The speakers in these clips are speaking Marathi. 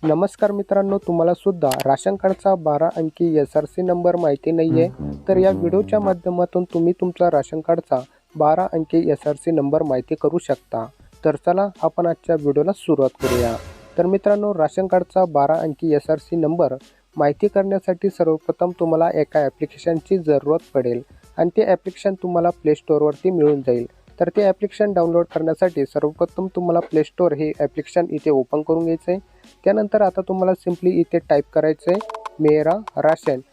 नमस्कार मित्रांनो, तुम्हाला सुद्धा राशन कार्डचा 12 अंकी SRC नंबर माहिती नाहीये तर या व्हिडिओच्या माध्यमातून तुम्ही तुमचा राशन कार्डचा 12 अंकी SRC नंबर माहिती करू शकता। तर चला आपण आजच्या व्हिडिओला सुरुवात करूया। तर मित्रांनो, राशन कार्डचा 12 अंकी SRC नंबर माहिती करण्यासाठी सर्वप्रथम तुम्हाला एका ॲप्लिकेशनची जरूरत पडेल आणि ते ॲप्लिकेशन तुम्हाला प्ले स्टोअरवरती मिळून जाईल। तर ते ॲप्लिकेशन डाउनलोड करण्यासाठी सर्वप्रथम तुम्हाला प्ले स्टोअर हे ॲप्लिकेशन इथे ओपन करून घ्यायचं आहे। त्यानंतर आता तुम्हाला सिंपली इथे टाईप करायचं आहे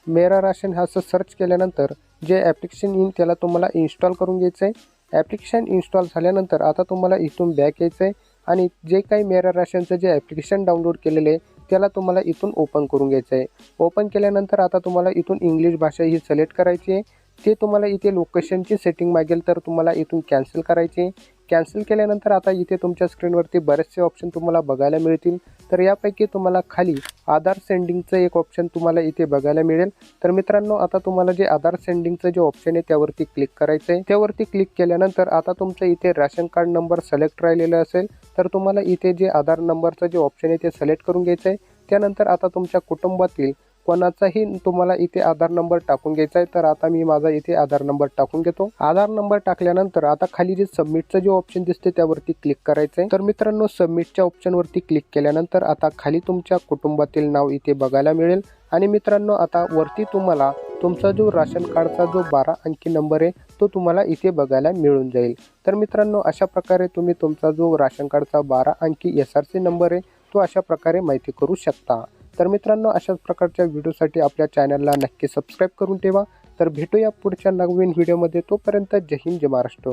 मेरा राशन हा असं सर्च केल्यानंतर जे ॲप्लिकेशन येईल त्याला तुम्हाला इन्स्टॉल करून घ्यायचं आहे। ॲप्लिकेशन इन्स्टॉल झाल्यानंतर आता तुम्हाला इथून बॅक यायचं आहे आणि जे काही मेरा राशनचं जे ॲप्लिकेशन डाउनलोड केलेलं आहे त्याला तुम्हाला इथून ओपन करून घ्यायचं आहे। ओपन केल्यानंतर आता तुम्हाला इथून इंग्लिश भाषा ही सिलेक्ट करायची आहे। ते तुम्हाला इथे लोकेशनची सेटिंग मागेल तर तुम्हाला इथून कॅन्सल करायची आहे। कॅन्सल केल्यानंतर आता इथे तुमच्या स्क्रीनवरती बरेचसे ऑप्शन तुम्हाला बघायला मिळतील। तर यापैकी तुम्हाला खाली आधार सेंडिंगचं एक ऑप्शन तुम्हाला इथे बघायला मिळेल। तर मित्रांनो, आता तुम्हाला जे आधार सेंडिंगचं जे ऑप्शन आहे त्यावरती क्लिक करायचं आहे। त्यावरती क्लिक केल्यानंतर आता तुमचं इथे राशन कार्ड नंबर सिलेक्ट राहिलेला असेल तर तुम्हाला इथे जे आधार नंबरचं जे ऑप्शन आहे ते सिलेक्ट करून घ्यायचं आहे। त्यानंतर आता तुमच्या कुटुंबातील कोणाचाही तुम्हाला इथे आधार नंबर टाकून घ्यायचा आहे। तर आता मी माझा इथे आधार नंबर टाकून घेतो। आधार नंबर टाकल्यानंतर आता खाली जे सबमिटचं जे ऑप्शन दिसते त्यावरती क्लिक करायचं आहे। तर मित्रांनो, सबमिटच्या ऑप्शनवरती क्लिक केल्यानंतर आता खाली तुमच्या कुटुंबातील नाव इथे बघायला मिळेल आणि मित्रांनो, आता वरती तुम्हाला तुमचा जो राशन कार्डचा जो 12 अंकी नंबर आहे तो तुम्हाला इथे बघायला मिळून जाईल। तर मित्रांनो, अशा प्रकारे तुम्ही तुमचा जो राशन कार्डचा 12 अंकी SRC नंबर आहे तो अशा प्रकारे माहिती करू शकता। तर मित्रांनो, अशाच प्रकारच्या व्हिडिओसाठी आपल्या चॅनलला नक्की सबस्क्राईब करून ठेवा। तर भेटूया पुढच्या नवीन व्हिडिओमध्ये। तोपर्यंत जय हिंद, जय महाराष्ट्र।